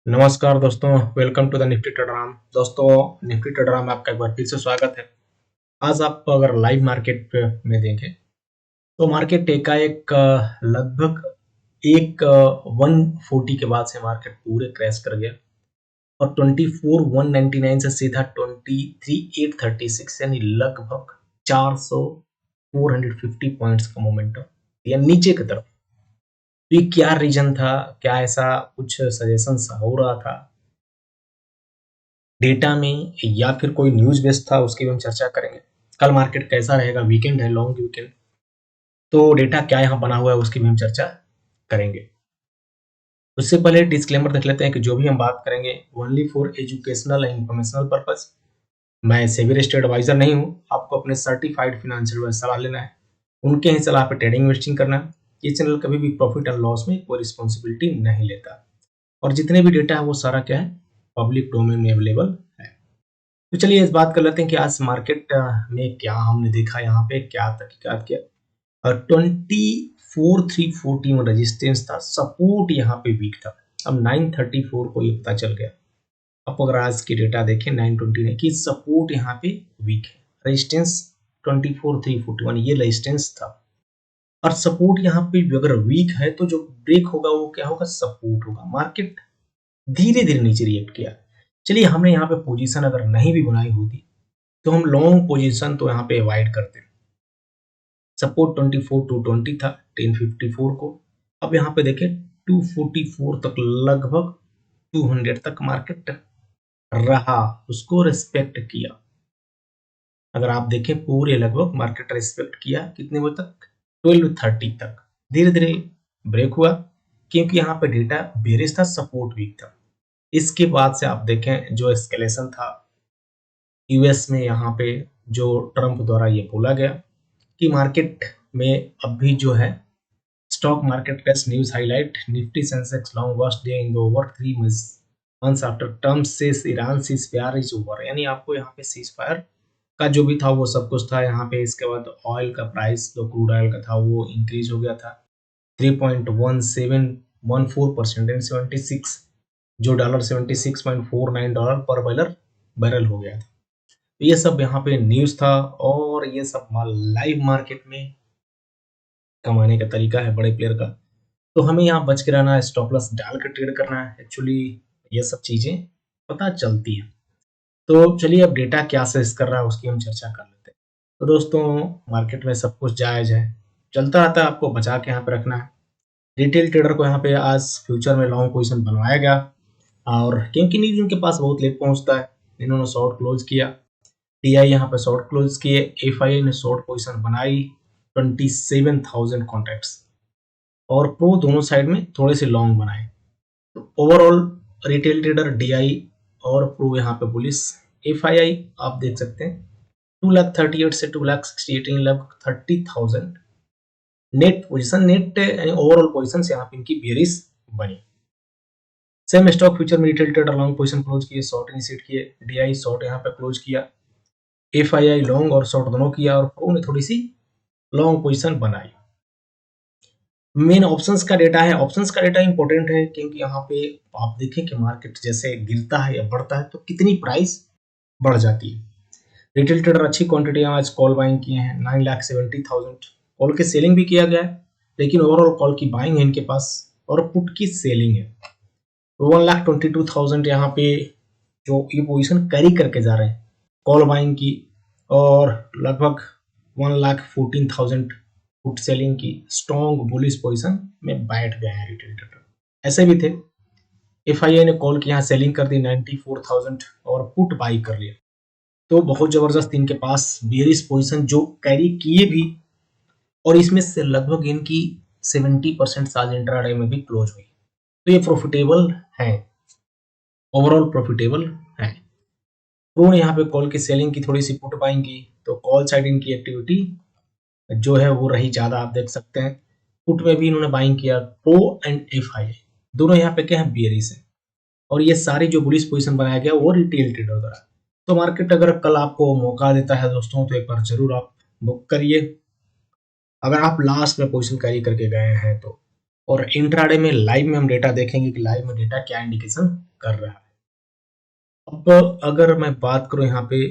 नमस्कार दोस्तों, welcome to the Nifty ट्रेडराम। दोस्तों, निफ्टी ट्रेडराम में आपका एक बार फिर से स्वागत है। आज आप अगर लाइव मार्केट में देखें तो मार्केट एकाएक लगभग 140 के बाद से मार्केट पूरे क्रैश कर गया और 24,199 से सीधा 23,836 यानी लगभग 400 450 पॉइंट्स का मोमेंटम या नीचे की तरफ। तो ये क्या रीजन था? क्या ऐसा कुछ सजेशन हो रहा था डेटा में या फिर कोई न्यूज बेस्ड था? उसकी भी हम चर्चा करेंगे। कल मार्केट कैसा रहेगा? वीकेंड है, लॉन्ग वीकेंड, तो डेटा क्या यहाँ बना हुआ है उसकी भी हम चर्चा करेंगे। उससे पहले डिस्क्लेमर देख लेते हैं कि जो भी हम बात करेंगे only for educational and informational purpose. मैं सेबी रजिस्टर्ड एडवाइजर नहीं हूँ। आपको अपने सर्टिफाइड फाइनेंशियल सलाह लेना है, उनके ही सलाह पे ट्रेडिंग इन्वेस्टिंग करना है। ये चैनल कभी भी प्रॉफिट एंड लॉस में कोई रिस्पॉन्सिबिलिटी नहीं लेता और जितने भी डेटा है वो सारा क्या है, पब्लिक डोमेन में अवेलेबल है। तो चलिए इस बात कर लेते हैं कि आज मार्केट में क्या हमने देखा, यहाँ पे क्या तहकीकात किया। 24,340 में रेजिस्टेंस था, सपोर्ट यहाँ पे वीक था। अब 934 को ये पता चल गया। अब अगर आज की डेटा देखें 920 ने कि सपोर्ट यहाँ पे वीक है, रेजिस्टेंस 24,341 ये रेजिस्टेंस था और सपोर्ट यहाँ पे अगर वीक है तो जो ब्रेक होगा वो क्या होगा, सपोर्ट होगा। मार्केट धीरे धीरे नीचे रिएक्ट किया। चलिए, हमने यहाँ पे पोजीशन अगर नहीं भी बनाई होती तो हम लॉन्ग पोजीशन तो यहाँ पे अवॉइड करते हैं। सपोर्ट 24,220 था 1054 को। अब यहाँ पे देखें 244 तक, लगभग 200 तक मार्केट रहा, उसको रिस्पेक्ट किया। अगर आप देखें पूरे लगभग मार्केट रिस्पेक्ट किया कितने बजे तक, 1230 तक। धीरे धीरे ब्रेक हुआ क्योंकि यहाँ पे डेटा बेरिश था, सपोर्ट वीक था। इसके बाद से आप देखें जो एस्केलेशन था यूएस में, यहाँ पे जो ट्रंप द्वारा ये बोला गया कि मार्केट में अभी जो है stock market test news highlight Nifty Sensex long worst day in the over 3 months after Trump से Iran ceasefire is over. यानी आपको यहाँ पे सीज फायर का जो भी था वो सब कुछ था यहाँ पे। इसके बाद ऑयल का प्राइस जो क्रूड ऑयल का था वो इंक्रीज हो गया था 3.1714% एंड 76 जो डॉलर $76.49 पर बैरल हो गया था। तो ये सब यहाँ पे न्यूज था और ये सब माल लाइव मार्केट में कमाने का तरीका है बड़े प्लेयर का। तो हमें यहाँ बच के रहना है, स्टॉप लॉस डाल कर ट्रेड करना है। एक्चुअली ये सब चीजें पता चलती है। तो चलिए अब डेटा क्या सजेस्ट कर रहा है उसकी हम चर्चा कर लेते हैं। तो दोस्तों, मार्केट में सब कुछ जायज है, चलता रहता है, आपको बचा के यहाँ पे रखना है। रिटेल ट्रेडर को यहाँ पे आज फ्यूचर में लॉन्ग पोजीशन बनवाया गया और क्योंकि न्यूज उनके पास बहुत लेट पहुंचता है, इन्होंने शॉर्ट क्लोज किया। टीआई यहाँ पे शॉर्ट क्लोज किए, एफआईआई ने शॉर्ट पोजीशन बनाई 27,000 कॉन्ट्रैक्ट्स और प्रो दोनों साइड में थोड़े से लॉन्ग बनाए। तो ओवरऑल रिटेल ट्रेडर डीआई और प्रो यहाँ पे बुलिश। एफआईआई आप देख सकते हैं 2,38,000 से 2,68,000 लगभग 30,000 नेट पोजीशन, नेट यानी ओवरऑल पोजीशन यहाँ पे इनकी बेरिश बनी। सेम स्टॉक फ्यूचर में retail trader long position close किए, शॉर्ट इनिशिएट किए। डीआई शॉर्ट यहाँ पे क्लोज किया, एफआईआई लॉन्ग और शॉर्ट दोनों किया और प्रो ने थोड़ी सी लॉन्ग पोजीशन बनाई। मेन ऑप्शंस का डेटा है। ऑप्शंस का डेटा इंपॉर्टेंट है क्योंकि यहाँ पे आप देखें कि मार्केट जैसे गिरता है या बढ़ता है तो कितनी प्राइस बढ़ जाती है। रिटेल ट्रेडर अच्छी क्वांटिटी आज कॉल बाइंग किए हैं 9,70,000। कॉल की सेलिंग भी किया गया है लेकिन ओवरऑल कॉल की बाइंग है इनके पास और पुट की सेलिंग है। 1,22,000 यहाँ पे जो ये पोजीशन कैरी करके जा रहे हैं कॉल बाइंग की और लगभग 1,14,000 पुट सेलिंग की स्ट्रॉन्ग बुलिश पोजीशन में बैठ गए हैं रिटेल ट्रेडर। ऐसे भी थे, एफआईआई ने कॉल की यहाँ सेलिंग कर दी 94,000 और पुट बाई कर लिया। तो बहुत जबरदस्त इनके पास बेरिश पोजीशन जो कैरी किए भी और इसमें से लगभग इनकी 70% आज इंट्राडे में भी क्लोज हुई। तो ये प्रॉफिटेबल है, ओवरऑल प्रॉफिटेबल है। प्रो ने यहाँ पे कॉल की सेलिंग की, थोड़ी सी पुट बाइंग की, तो कॉल साइड इनकी एक्टिविटी जो है वो रही ज्यादा। आप देख सकते हैं पुट में भी इन्होंने बाइंग किया। प्रो एंड एफआईआई दोनों यहाँ पे क्या है, बेरिश है और ये सारी जो बुलिश पोजीशन बनाया गया वो रिटेल ट्रेडर द्वारा। तो मार्केट अगर कल आपको मौका देता है दोस्तों तो एक बार जरूर आप बुक करिए। अगर आप लास्ट में पोजीशन कैरी करके गए हैं तो और इंट्राडे में लाइव में हम डेटा देखेंगे कि लाइव में डेटा क्या इंडिकेशन कर रहा है। अब अगर मैं बात करूं यहाँ पे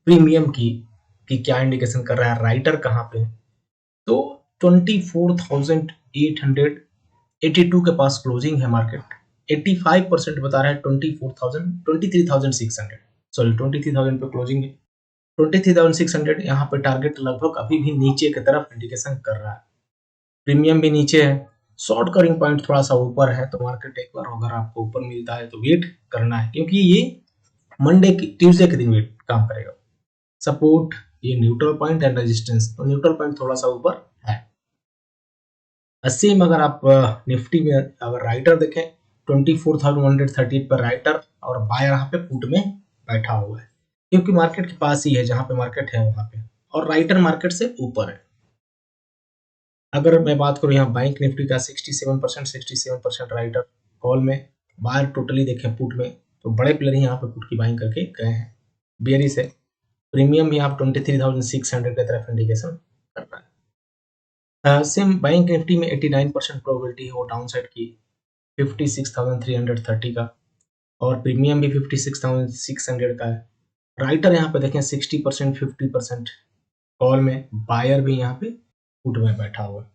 प्रीमियम की कि क्या इंडिकेशन कर रहा है, राइटर कहाँ पे, तो 24,882 के पास क्लोजिंग है मार्केट। 85% बता रहा है 23,600, सॉरी 23,000 पे क्लोजिंग है। 23,600 यहाँ पे टारगेट लगभग अभी भी नीचे की तरफ इंडिकेशन कर रहा है। प्रीमियम भी नीचे है, शॉर्ट कवरिंग पॉइंट थोड़ा सा ऊपर है, तो मार्केट एक बार अगर आपको ऊपर मिलता है तो वेट करना है, क्योंकि ये मंडे की ट्यूसडे के दिन वेट काम करेगा। सपोर्ट, ये न्यूट्रल पॉइंट एंड रेजिस्टेंस, तो न्यूट्रल पॉइंट थोड़ा सा ऊपर है। सेम अगर आप निफ्टी में अगर राइटर देखें 24,138 पर राइटर, और बायर यहाँ पे पुट में बैठा हुआ है, क्योंकि मार्केट के पास ही है, जहां पे मार्केट है वहां पे, और राइटर मार्केट से ऊपर है। अगर मैं बात करूं यहाँ बैंक निफ्टी का 67% राइटर कॉल में, बायर टोटली देखें पुट में, तो बड़े प्लेयर ही यहाँ पे पुट की बाइंग करके गए हैं बेरी से। प्रीमियम भी आप 23,600 की तरफ इंडिकेशन कर रहा है। सेम बैंक निफ्टी में 89% प्रोबेबिलिटी है वो डाउन साइड की 56,330 का, और प्रीमियम भी 56,600 का है। राइटर यहाँ पे देखें 60% 50% कॉल में, बायर भी यहाँ पे पुट में बैठा हुआ है।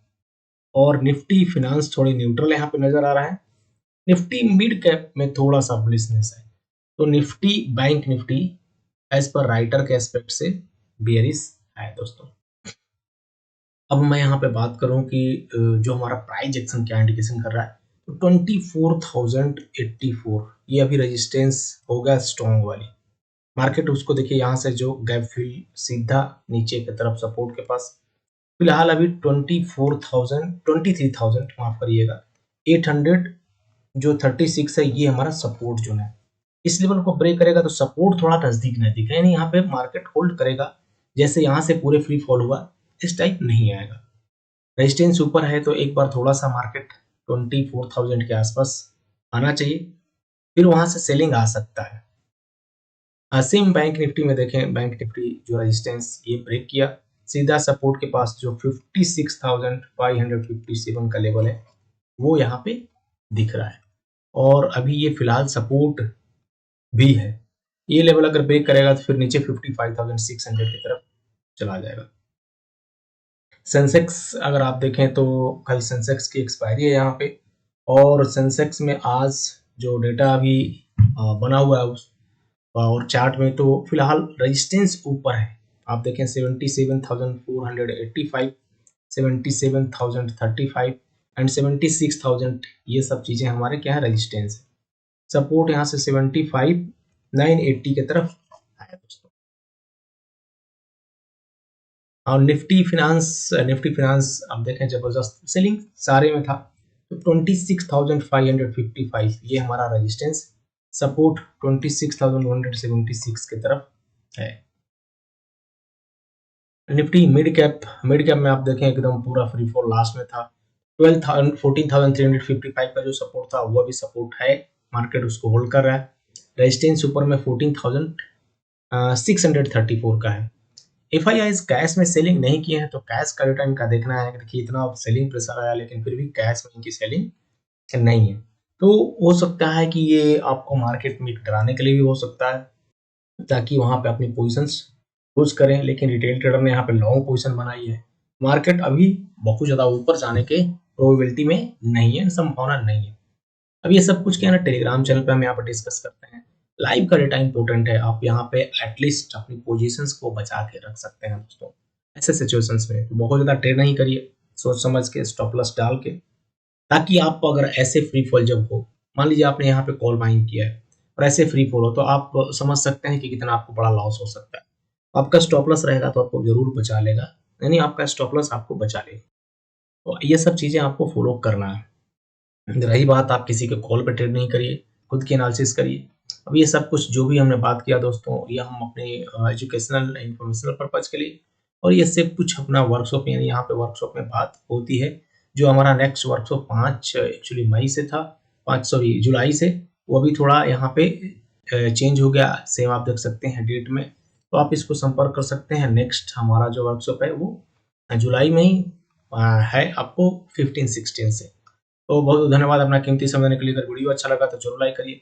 और निफ्टी फिनांस थोड़ी न्यूट्रल यहाँ पे नजर आ रहा है। निफ्टी मिड कैप में थोड़ा सा बुलिशनेस है, तो Nifty bank Nifty as per writer के एस्पेक्ट से बेयरिश है दोस्तों। अब मैं यहाँ पे बात करूं कि जो हमारा प्राइस एक्शन क्या इंडिकेशन कर रहा है, तो 24,084 ये अभी रेजिस्टेंस होगा स्ट्रॉन्ग वाली। मार्केट उसको देखिए यहाँ से जो गैप फिल सीधा नीचे की तरफ सपोर्ट के पास, फिलहाल अभी 23,000 माफ करिएगा 800 जो 36 है, ये हमारा सपोर्ट जोन है। इस लेवल को ब्रेक करेगा तो सपोर्ट थोड़ा नजदीक नजदीक है, यानी यहाँ पे मार्केट होल्ड करेगा। जैसे यहाँ से पूरे फ्री फॉल हुआ इस टाइप नहीं आएगा। रेजिस्टेंस ऊपर है, तो एक बार थोड़ा सा मार्केट 24,000 के आसपास आना चाहिए, फिर वहां से सेलिंग आ सकता है। सेम बैंक निफ्टी में देखें, बैंक निफ्टी जो रेजिस्टेंस ये ब्रेक किया सीधा सपोर्ट के पास, जो 56,557 का लेवल है वो यहाँ पे दिख रहा है, और अभी ये फिलहाल सपोर्ट भी है। ये लेवल अगर ब्रेक करेगा तो फिर नीचे 55,600 की तरफ चला जाएगा। सेंसेक्स अगर आप देखें तो कल सेंसेक्स की एक्सपायरी है यहाँ पे, और सेंसेक्स में आज जो डेटा अभी बना हुआ है और चार्ट में, तो फिलहाल रेजिस्टेंस ऊपर है। आप देखें 77,485, 77,035 एंड 76,000, ये सब चीजें हमारे क्या है, रेजिस्टेंस है। सपोर्ट यहाँ से 75,980 की तरफ है दोस्तों। और निफ्टी फिनांस आप देखें जबरदस्त सेलिंग सारे में था, तो 26,555 ये हमारा रेजिस्टेंस, सपोर्ट 26,176 की तरफ है। निफ्टी मिड कैप में आप देखें एकदम पूरा फ्री फॉल लास्ट में था। 14,355 का जो सपोर्ट था वो भी सपोर्ट है, मार्केट उसको होल्ड कर रहा है। रेजिस्टेंस ऊपर में 14,634 का है। एफ आई आईज कैश में सेलिंग नहीं किए हैं, तो कैश का डेटा इनका देखना है। देखिए इतना सेलिंग प्रेशर आया, लेकिन फिर भी कैश में इनकी सेलिंग नहीं है, तो हो सकता है कि ये आपको मार्केट में डराने के लिए भी हो सकता है, ताकि वहां पे अपनी पोजीशंस लूज करें। लेकिन रिटेल ट्रेडर ने यहाँ पे लॉन्ग पोजीशन बनाई है। मार्केट अभी बहुत ज्यादा ऊपर जाने के प्रोबेबिलिटी में नहीं है, संभावना नहीं है। अब ये सब कुछ क्या है ना, टेलीग्राम चैनल पे हम यहाँ पे डिस्कस करते हैं। लाइव का डेटा इंपॉर्टेंट है, आप यहाँ पे एटलीस्ट अपनी पोजीशंस को बचा के रख सकते हैं दोस्तों। ऐसे सिचुएशंस में तो बहुत ज्यादा ट्रेड नहीं करिए, सोच समझ के स्टॉप लॉस डाल के, ताकि आपको अगर ऐसे फ्री फॉल जब हो, मान लीजिए आपने यहाँ पे कॉल बाइंग किया है और ऐसे फ्री फॉल हो, तो आप समझ सकते हैं कि कितना आपको बड़ा लॉस हो सकता है। आपका स्टॉप लॉस रहेगा तो आपको जरूर बचा लेगा, यानी आपका स्टॉप लॉस आपको बचा लेगा। तो ये सब चीजें आपको फॉलो करना है। रही बात, आप किसी के कॉल पे ट्रेड नहीं करिए, खुद की एनालिसिस करिए। अब ये सब कुछ जो भी हमने बात किया दोस्तों, ये हम अपने एजुकेशनल इंफॉर्मेशनल पर्पज के लिए, और ये सब कुछ अपना वर्कशॉप, यानी यहाँ पे वर्कशॉप में बात होती है। जो हमारा नेक्स्ट वर्कशॉप 5 एक्चुअली मई से था, 5 सॉरी जुलाई से, वो अभी थोड़ा यहाँ पे चेंज हो गया, सेम आप देख सकते हैं डेट में, तो आप इसको संपर्क कर सकते हैं। नेक्स्ट हमारा जो वर्कशॉप है वो जुलाई में ही है, आपको 15-16 से। तो बहुत बहुत धन्यवाद अपना कीमती समय देने के लिए। अगर वीडियो अच्छा लगा तो जरूर लाइक करिए,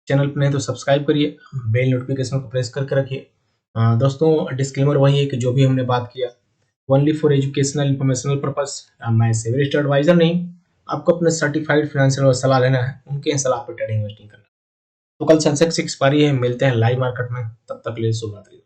चैनल पर नहीं तो सब्सक्राइब करिए, बेल नोटिफिकेशन को प्रेस करके रखिए। दोस्तों डिस्क्लेमर वही है कि जो भी हमने बात किया only for educational informational purpose. मैं सेविस्ट एडवाइजर नहीं, आपको अपने सर्टिफाइड फाइनेंशियल सलाह लेना है, उनके सलाह पर ट्रेडिंग इन्वेस्टिंग करना। तो कल सेंसेक्स एक्सपायरी है, मिलते हैं लाइव मार्केट में, तब तक के लिए शुभ रात्रि।